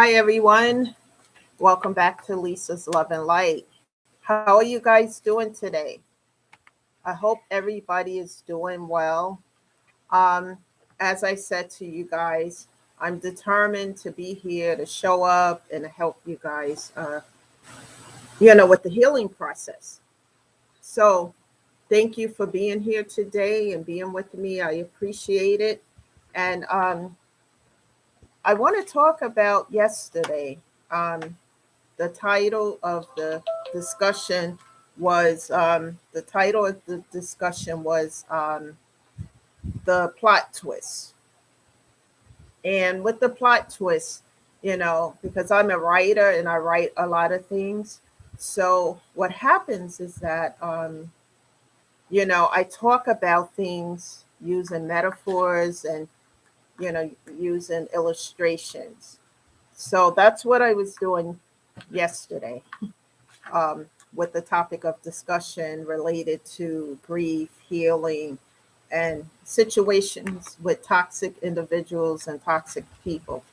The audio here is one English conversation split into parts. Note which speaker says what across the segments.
Speaker 1: Hi, everyone. Welcome back to Lisa's Love and Light. How are you guys doing today? I hope everybody is doing well. Um, as I said to you guys, I'm determined to be here to show up and to help you guys, with the healing process. So, thank you for being here today and being with me. I appreciate it. And I want to talk about yesterday. Um, the title of the discussion was the plot twist. And with the plot twist, because I'm a writer and I write a lot of things, so what happens is that I talk about things using metaphors and using illustrations. So that's what I was doing yesterday, with the topic of discussion related to grief, healing, and situations with toxic individuals and toxic people.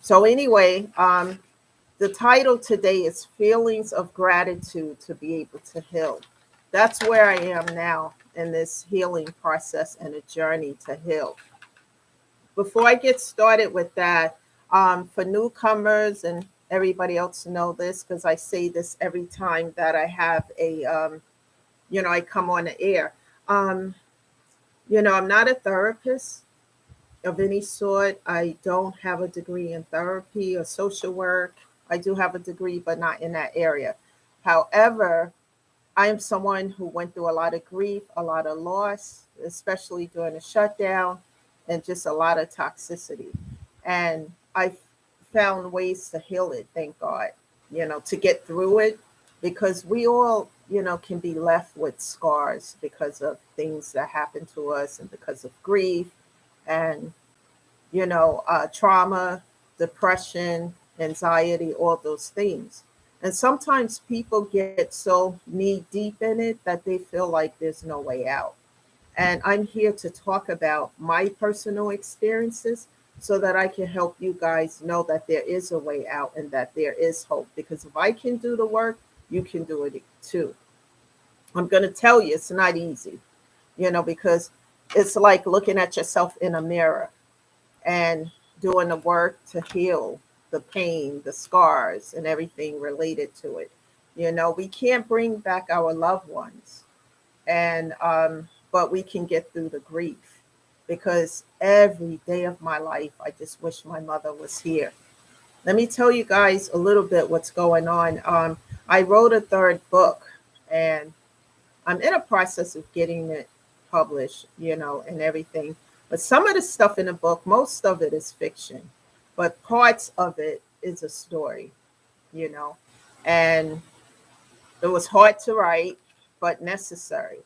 Speaker 1: So, anyway, the title today is Feelings of Gratitude to Be Able to Heal. That's where I am now in this healing process and a journey to heal. Before I get started with that, for newcomers and everybody else to know this, because I say this every time that I have I come on the air. Um, I'm not a therapist of any sort. I don't have a degree in therapy or social work. I do have a degree, but not in that area. However, I am someone who went through a lot of grief, a lot of loss, especially during the shutdown, and just a lot of toxicity. And I found ways to heal it, thank God, to get through it, because we all, can be left with scars because of things that happen to us and because of grief and, trauma, depression, anxiety, all those things. And sometimes people get so knee deep in it that they feel like there's no way out. And I'm here to talk about my personal experiences so that I can help you guys know that there is a way out and that there is hope. Because if I can do the work, you can do it too. I'm going to tell you it's not easy, because it's like looking at yourself in a mirror and doing the work to heal the pain, the scars, and everything related to it. We can't bring back our loved ones, and but we can get through the grief, because every day of my life I just wish my mother was here. Let me tell you guys a little bit what's going on. I wrote a third book, and I'm in a process of getting it published, and everything. But some of the stuff in the book, most of it is fiction, but parts of it is a story, you know. And it was hard to write, but necessary.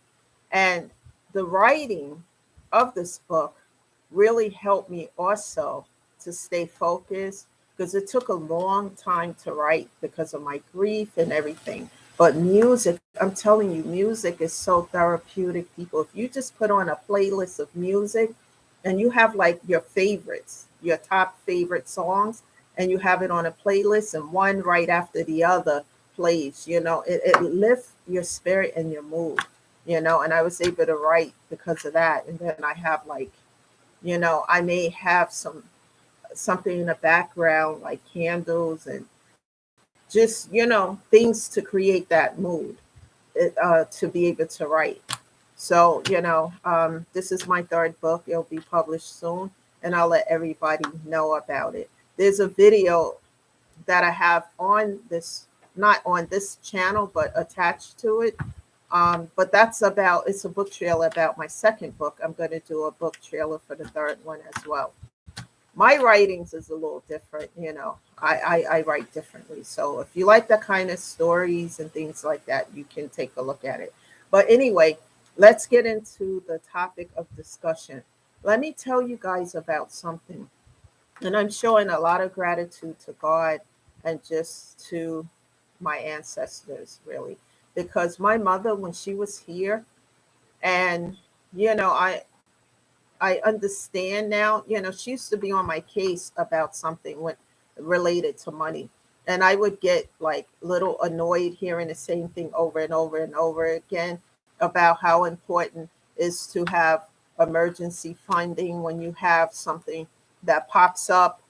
Speaker 1: And the writing of this book really helped me also to stay focused, because it took a long time to write because of my grief and everything. But music, I'm telling you, music is so therapeutic, people. If you just put on a playlist of music and you have like your favorites, your top favorite songs, and you have it on a playlist and one right after the other plays, it lifts your spirit and your mood, and I was able to write because of that. And then I have like, I may have something in the background like candles and just, things to create that mood, to be able to write. So, this is my third book. It'll be published soon, and I'll let everybody know about it. There's a video that I have on this, not on this channel, but attached to it. But it's a book trailer about my second book. I'm going to do a book trailer for the third one as well. My writings is a little different, I write differently. So if you like that kind of stories and things like that, you can take a look at it. But anyway, let's get into the topic of discussion. Let me tell you guys about something. And I'm showing a lot of gratitude to God and just to my ancestors, really. Because my mother, when she was here, and, you know, I, I understand now, she used to be on my case about something related to money. And I would get like little annoyed hearing the same thing over and over and over again about how important is to have emergency funding when you have something that pops up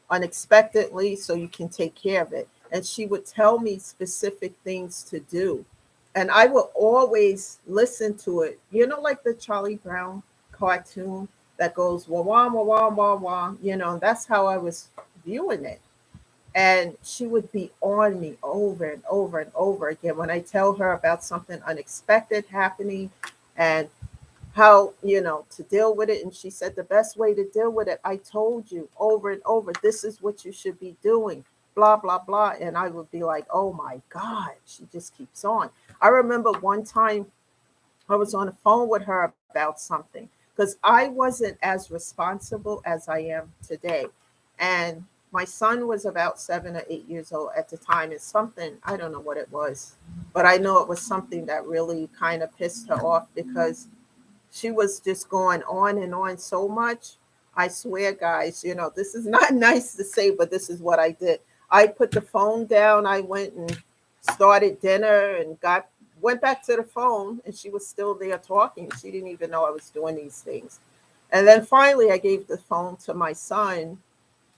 Speaker 1: unexpectedly so you can take care of it. And she would tell me specific things to do. And I will always listen to it. You know, like the Charlie Brown cartoon that goes wah wah wah wah wah wah. You know, that's how I was viewing it. And she would be on me over and over and over again when I tell her about something unexpected happening and how, to deal with it. And she said, the best way to deal with it, I told you over and over, this is what you should be doing, blah, blah, blah. And I would be like, oh my God, she just keeps on. I remember one time I was on the phone with her about something because I wasn't as responsible as I am today. And my son was about 7 or 8 years old at the time. It's something, I don't know what it was, but I know it was something that really kind of pissed her off because she was just going on and on so much. I swear, guys, this is not nice to say, but this is what I did. I put the phone down. I went and started dinner and went back to the phone, and she was still there talking. She didn't even know I was doing these things. And then finally I gave the phone to my son,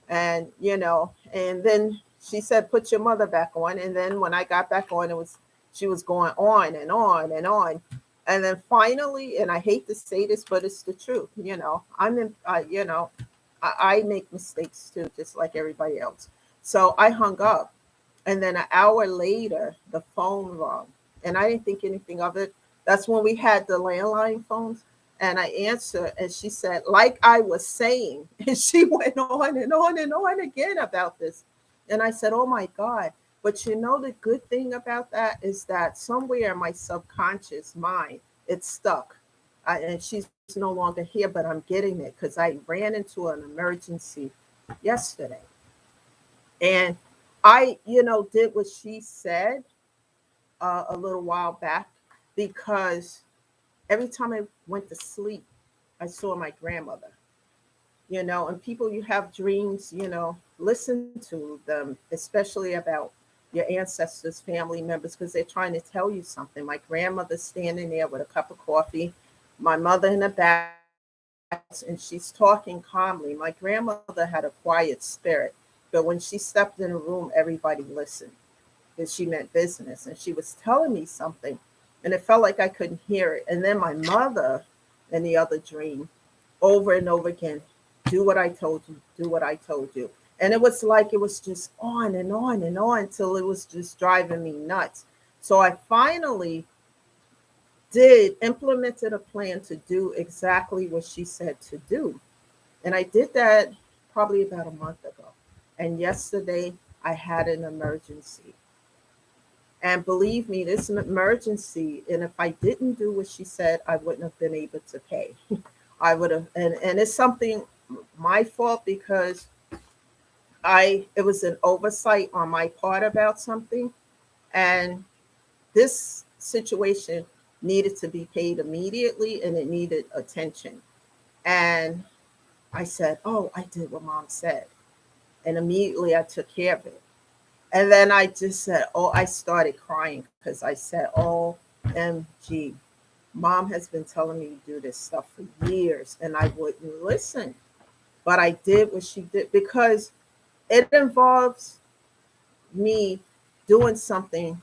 Speaker 1: and then she said, put your mother back on. And then when I got back on, she was going on and on and on. And then finally, and I hate to say this, but it's the truth, I make mistakes too, just like everybody else. So I hung up. And then an hour later, the phone rang. And I didn't think anything of it. That's when we had the landline phones. And I answered, and she said, like I was saying, and she went on and on and on again about this. And I said, oh my God. But the good thing about that is that somewhere in my subconscious mind, it's stuck. And she's no longer here, but I'm getting it because I ran into an emergency yesterday. And I, did what she said a little while back because every time I went to sleep, I saw my grandmother, and people, you have dreams, listen to them, especially about your ancestors, family members, because they're trying to tell you something. My grandmother's standing there with a cup of coffee, my mother in the back, and she's talking calmly. My grandmother had a quiet spirit, but when she stepped in a room, everybody listened because she meant business. And she was telling me something, and it felt like I couldn't hear it. And then my mother in the other dream, over and over again, do what I told you, do what I told you. And it was like it was just on and on and on till it was just driving me nuts. So I finally implemented a plan to do exactly what she said to do. And I did that probably about a month ago. And yesterday I had an emergency. And believe me, this emergency, and if I didn't do what she said, I wouldn't have been able to pay. I would have, and it's something my fault because it was an oversight on my part about something. And this situation needed to be paid immediately and it needed attention. And I said, oh, I did what mom said. And immediately I took care of it. And then I just said, oh, I started crying because I said, OMG, mom has been telling me to do this stuff for years and I wouldn't listen. But I did what she did because it involves me doing something,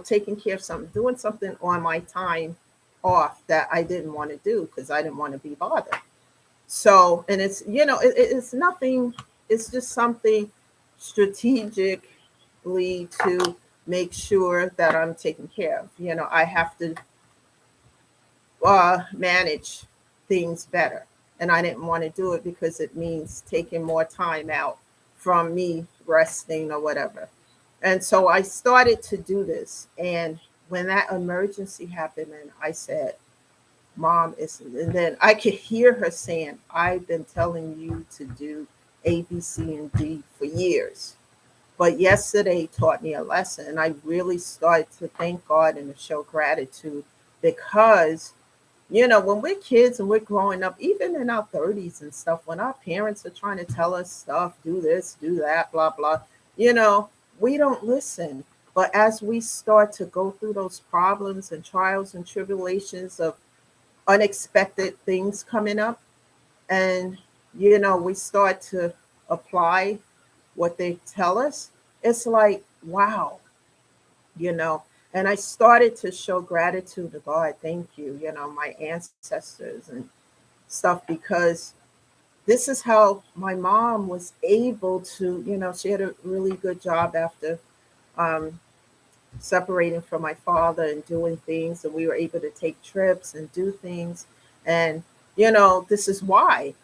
Speaker 1: taking care of something, doing something on my time off that I didn't want to do because I didn't want to be bothered. So, and it's, it's nothing, it's just something strategically to make sure that I'm taken care of. I have to manage things better. And I didn't want to do it because it means taking more time out from me resting or whatever. And so I started to do this. And when that emergency happened, and I said, Mom, and then I could hear her saying, I've been telling you to do A, B, C, and D for years. But yesterday taught me a lesson. And I really started to thank God and to show gratitude because when we're kids and we're growing up, even in our 30s and stuff, when our parents are trying to tell us stuff, do this, do that, blah, blah, you know, we don't listen. But as we start to go through those problems and trials and tribulations of unexpected things coming up, and, we start to apply what they tell us, it's like, wow, you know. And I started to show gratitude to God. Thank you, my ancestors and stuff, because this is how my mom was able to, she had a really good job after um, separating from my father and doing things, and we were able to take trips and do things. And, this is why.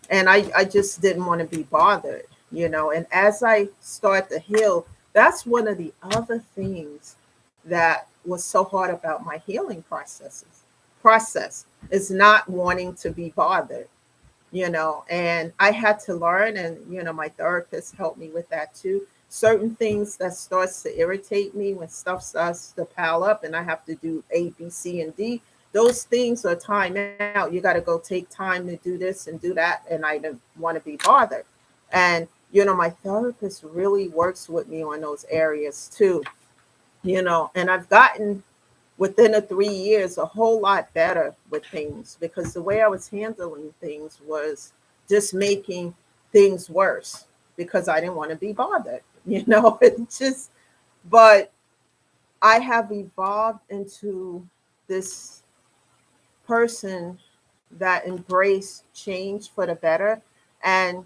Speaker 1: And I just didn't want to be bothered, And as I start to heal, that's one of the other things that was so hard about my healing process is not wanting to be bothered, and I had to learn, and my therapist helped me with that too. Certain things that starts to irritate me when stuff starts to pile up and I have to do A, B, C, and D, those things are time out. You got to go take time to do this and do that, and I don't want to be bothered. And my therapist really works with me on those areas too, and I've gotten within the 3 years a whole lot better with things, because the way I was handling things was just making things worse because I didn't want to be bothered, it just, but I have evolved into this person that embrace change for the better, and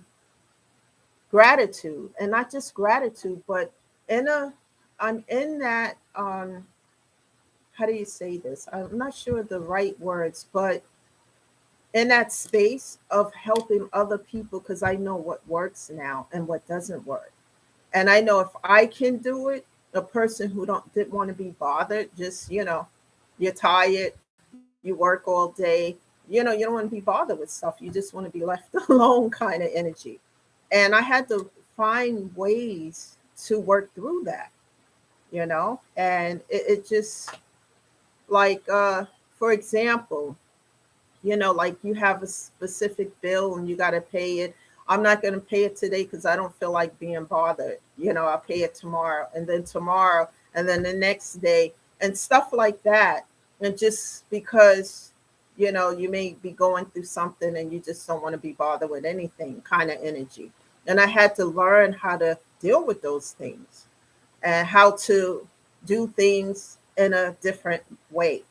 Speaker 1: gratitude, and not just gratitude, but in a I'm in that how do you say this? I'm not sure the right words, but in that space of helping other people, because I know what works now and what doesn't work. And I know if I can do it, a person who don't didn't want to be bothered, just, you're tired, you work all day, you don't want to be bothered with stuff. You just want to be left alone kind of energy. And I had to find ways to work through that, and it just, like, for example, like you have a specific bill and you got to pay it. I'm not going to pay it today because I don't feel like being bothered. I'll pay it tomorrow, and then tomorrow, and then the next day, and stuff like that. And just because, you may be going through something and you just don't want to be bothered with anything kind of energy. And I had to learn how to deal with those things and how to do things in a different way.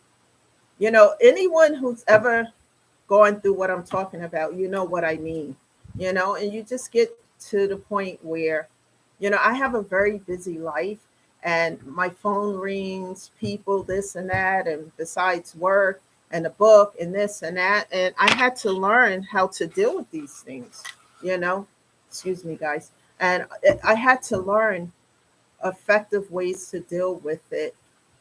Speaker 1: Anyone who's ever going through what I'm talking about, you know what I mean, and you just get to the point where, I have a very busy life, and my phone rings, people, this and that, and besides work and a book and this and that. And I had to learn how to deal with these things, you know, excuse me, guys. And I had to learn effective ways to deal with it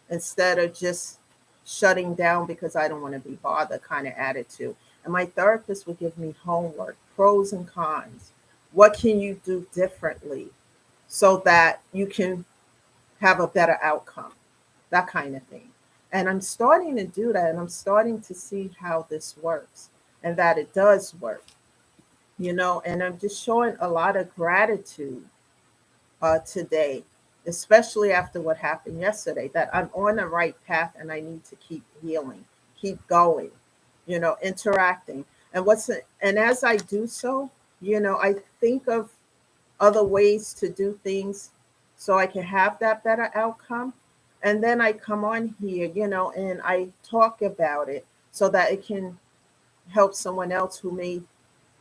Speaker 1: instead of just shutting down because I don't want to be bothered kind of attitude. And my therapist would give me homework, pros and cons. What can you do differently so that you can have a better outcome? That kind of thing. And I'm starting to do that, and I'm starting to see how this works and that it does work, and I'm just showing a lot of gratitude today, especially after what happened yesterday, that I'm on the right path and I need to keep healing, keep going, interacting. And as I do so, I think of other ways to do things so I can have that better outcome. And then I come on here, and I talk about it so that it can help someone else who may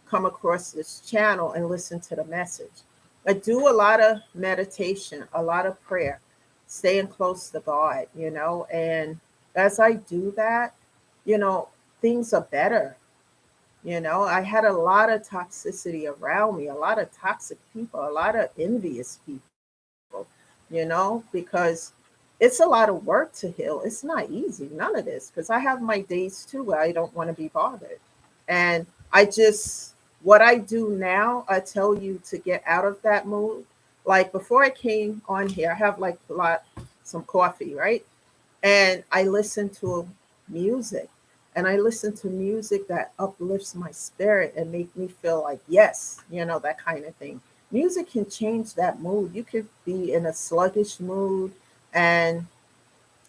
Speaker 1: come across this channel and listen to the message. I do a lot of meditation, a lot of prayer, staying close to God, and as I do that, you know, things are better. I had a lot of toxicity around me, a lot of toxic people, a lot of envious people, because it's a lot of work to heal. It's not easy, none of this, because I have my days too where I don't want to be bothered. And I just, what I do now, I tell you to get out of that mood. Like before I came on here, I have like some coffee, right? And I listen to music. and I listen to music that uplifts my spirit and make me feel like, yes, that kind of thing. Music can change that mood. You could be in a sluggish mood and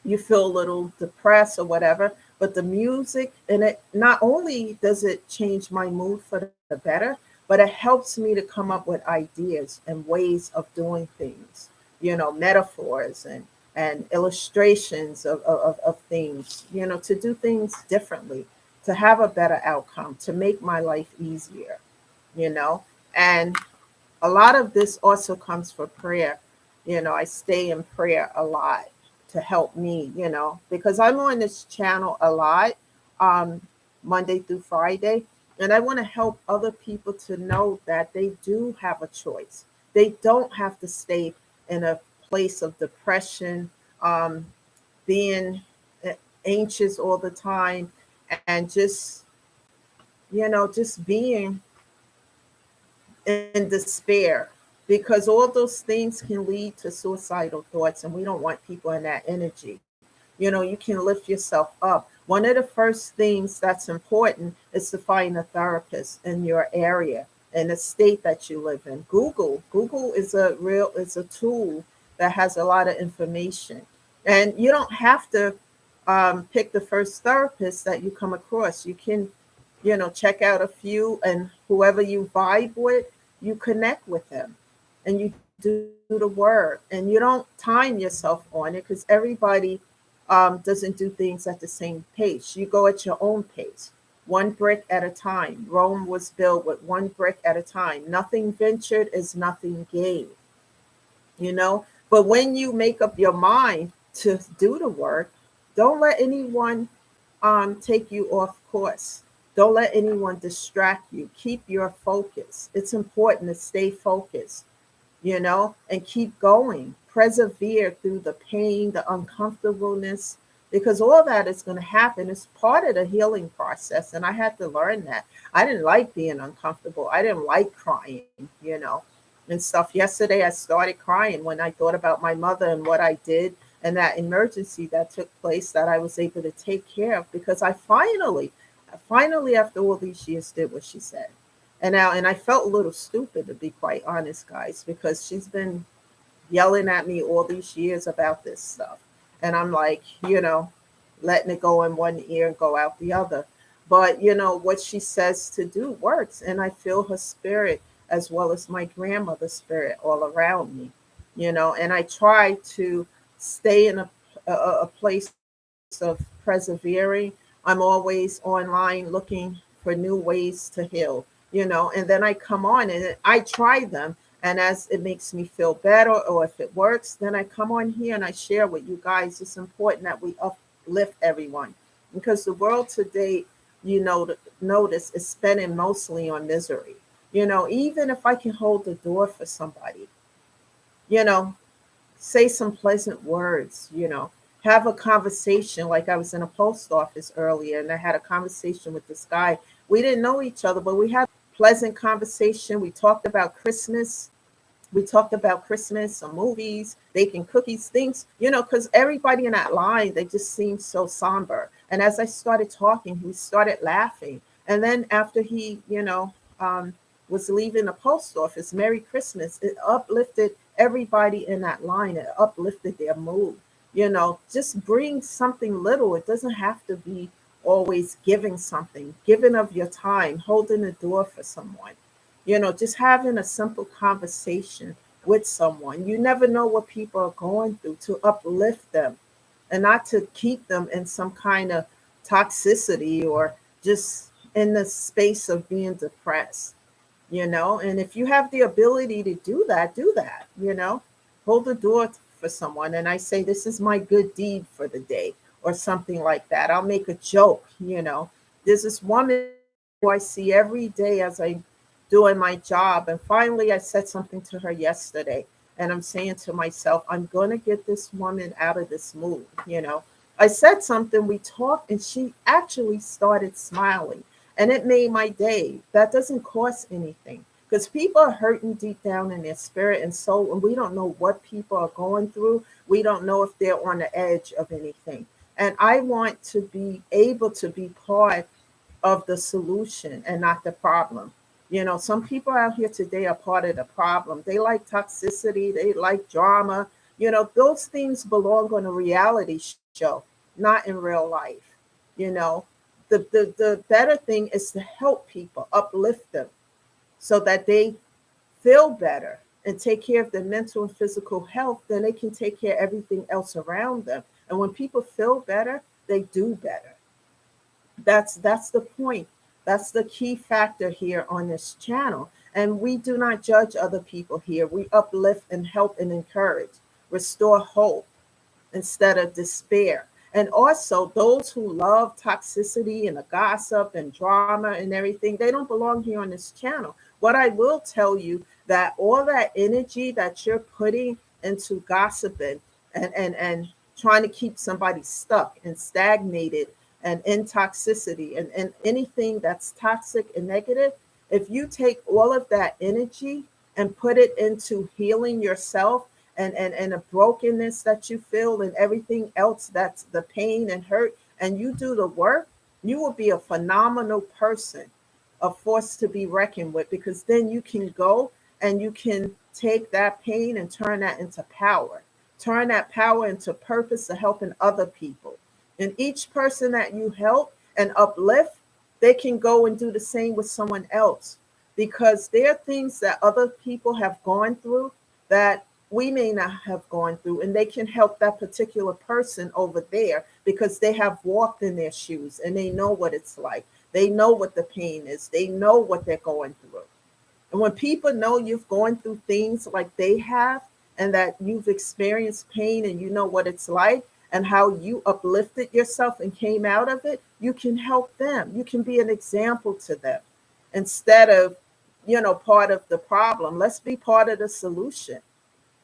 Speaker 1: you feel a little depressed or whatever, but the music and it, not only does it change my mood for the better, but it helps me to come up with ideas and ways of doing things, metaphors and illustrations of things, to do things differently, to have a better outcome, to make my life easier, you know and a lot of this also comes from prayer. I stay in prayer a lot to help me, because I'm on this channel a lot, um, Monday through Friday, and I want to help other people to know that they do have a choice. They don't have to stay in a place of depression, um, being anxious all the time, and just being in despair, because all those things can lead to suicidal thoughts, and we don't want people in that energy. You can lift yourself up. One of the first things that's important is to find a therapist in your area, in the state that you live in. Google is a tool that has a lot of information, and you don't have to pick the first therapist that you come across. You can check out a few, and whoever you vibe with, you connect with them, and you do the work, and you don't time yourself on it, because everybody doesn't do things at the same pace. You go at your own pace, one brick at a time. Rome was built with one brick at a time. Nothing ventured is nothing gained, but when you make up your mind to do the work, don't let anyone take you off course. Don't let anyone distract you. Keep your focus. It's important to stay focused, and keep going. Persevere through the pain, the uncomfortableness, because all that is going to happen. It's part of the healing process. And I had to learn that. I didn't like being uncomfortable. I didn't like crying, and stuff. Yesterday, I started crying when I thought about my mother and what I did, and that emergency that took place that I was able to take care of, because I finally, after all these years, did what she said. And I felt a little stupid, to be quite honest, guys, because she's been yelling at me all these years about this stuff. And I'm like, letting it go in one ear and go out the other. But, what she says to do works. And I feel her spirit as well as my grandmother's spirit all around me, and I try to stay in a place of persevering. I'm always online looking for new ways to heal, and then I come on and I try them. And as it makes me feel better, or if it works, then I come on here and I share with you guys. It's important that we uplift everyone, because the world today, notice, is spending mostly on misery. Even if I can hold the door for somebody, you know, say some pleasant words, have a conversation. Like I was in a post office earlier and I had a conversation with this guy. We didn't know each other, but we had a pleasant conversation. We talked about Christmas. We talked about Christmas, some movies, baking cookies, things, because everybody in that line, they just seemed so somber. And as I started talking, he started laughing. And then after he, was leaving the post office, Merry Christmas, it uplifted everybody in that line. It uplifted their mood. Just bring something little. It doesn't have to be always giving something, giving of your time, holding the door for someone, just having a simple conversation with someone. You never know what people are going through, to uplift them and not to keep them in some kind of toxicity or just in the space of being depressed, And if you have the ability to do that, hold the door for someone. And I say, this is my good deed for the day, or something like that. I'll make a joke. There's this woman who I see every day as I doing my job. And finally, I said something to her yesterday. And I'm saying to myself, I'm going to get this woman out of this mood. I said something, we talked, and she actually started smiling. And it made my day. That doesn't cost anything, because people are hurting deep down in their spirit and soul. And we don't know what people are going through. We don't know if they're on the edge of anything. And I want to be able to be part of the solution and not the problem. Some people out here today are part of the problem. They like toxicity, they like drama. Those things belong on a reality show, not in real life. You know, the better thing is to help people, uplift them so that they feel better and take care of their mental and physical health, then they can take care of everything else around them. And when people feel better, they do better. That's the point. That's the key factor here on this channel. And we do not judge other people here. We uplift and help and encourage, restore hope instead of despair. And also, those who love toxicity and the gossip and drama and everything, they don't belong here on this channel. What I will tell you, that all that energy that you're putting into gossiping and trying to keep somebody stuck and stagnated and in toxicity and anything that's toxic and negative, if you take all of that energy and put it into healing yourself and a brokenness that you feel and everything else that's the pain and hurt, and you do the work, you will be a phenomenal person, a force to be reckoned with, because then you can go and you can take that pain and turn that into power, turn that power into purpose of helping other people. And each person that you help and uplift, they can go and do the same with someone else, because there are things that other people have gone through that we may not have gone through, and they can help that particular person over there because they have walked in their shoes and they know what it's like. They know what the pain is. They know what they're going through. And when people know you've gone through things like they have, and that you've experienced pain and you know what it's like and how you uplifted yourself and came out of it, you can help them. You can be an example to them instead of, part of the problem. Let's be part of the solution.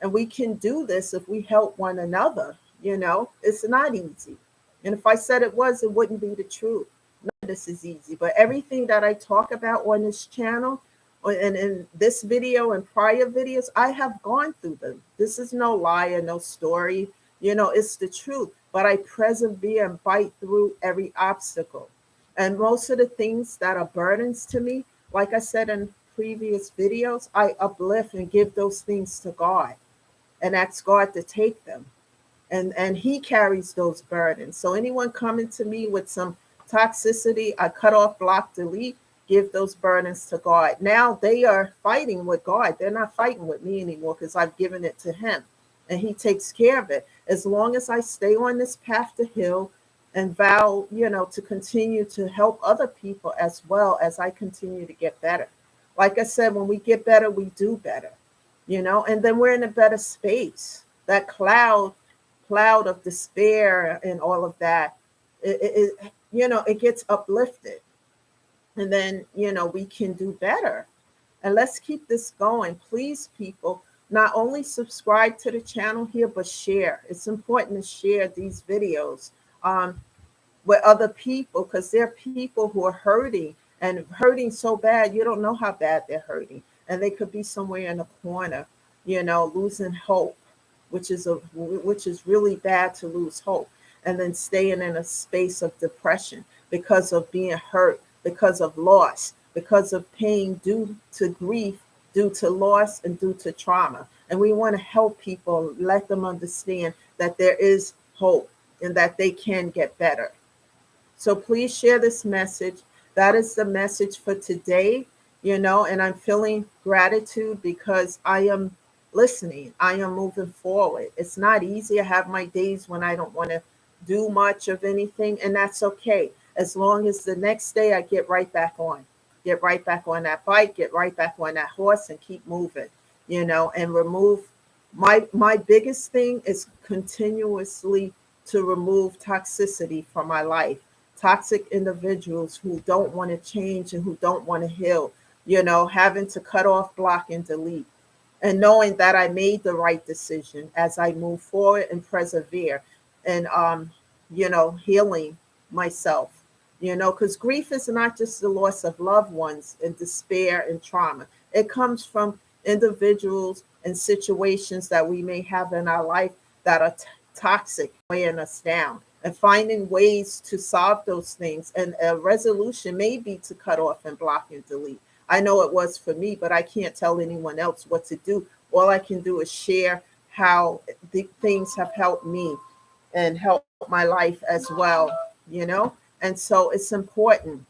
Speaker 1: And we can do this if we help one another. It's not easy. And if I said it was, it wouldn't be the truth. None of this is easy. But everything that I talk about on this channel and in this video and prior videos, I have gone through them. This is no lie or no story. It's the truth. But I persevere and fight through every obstacle. And most of the things that are burdens to me, like I said in previous videos, I uplift and give those things to God and ask God to take them. And he carries those burdens. So anyone coming to me with some toxicity, I cut off, block, delete, give those burdens to God. Now they are fighting with God. They're not fighting with me anymore because I've given it to him and he takes care of it. As long as I stay on this path to heal and vow, to continue to help other people as well as I continue to get better. Like I said, when we get better, we do better, and then we're in a better space. That cloud of despair and all of that, it gets uplifted. And then, we can do better. And let's keep this going. Please, people, not only subscribe to the channel here, but share. It's important to share these videos with other people, because there are people who are hurting and hurting so bad, you don't know how bad they're hurting. And they could be somewhere in a corner, losing hope, which is really bad, to lose hope, and then staying in a space of depression because of being hurt, because of loss, because of pain due to grief, due to loss, and due to trauma. And we want to help people, let them understand that there is hope and that they can get better. So please share this message. That is the message for today, and I'm feeling gratitude because I am listening. I am moving forward. It's not easy. I have my days when I don't want to do much of anything, and that's okay. As long as the next day I get right back on that bike, get right back on that horse and keep moving, and remove my biggest thing is continuously to remove toxicity from my life. Toxic individuals who don't want to change and who don't want to heal, having to cut off, block, and delete, and knowing that I made the right decision as I move forward and persevere and, healing myself, because grief is not just the loss of loved ones and despair and trauma. It comes from individuals and situations that we may have in our life that are toxic, weighing us down. and finding ways to solve those things. And a resolution may be to cut off and block and delete. I know it was for me, but I can't tell anyone else what to do. All I can do is share how the things have helped me and helped my life as well, you know? And so it's important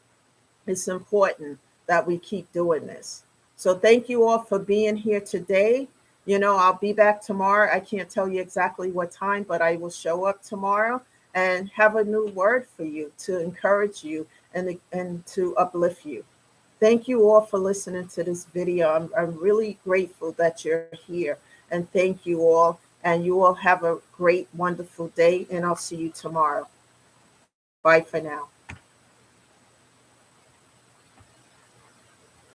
Speaker 1: that we keep doing this. So thank you all for being here today. You know, I'll be back tomorrow. I can't tell you exactly what time, but I will show up tomorrow and have a new word for you to encourage you and to uplift you. Thank you all for listening to this video. I'm really grateful that you're here. And thank you all. And you all have a great, wonderful day. And I'll see you tomorrow. Bye for now.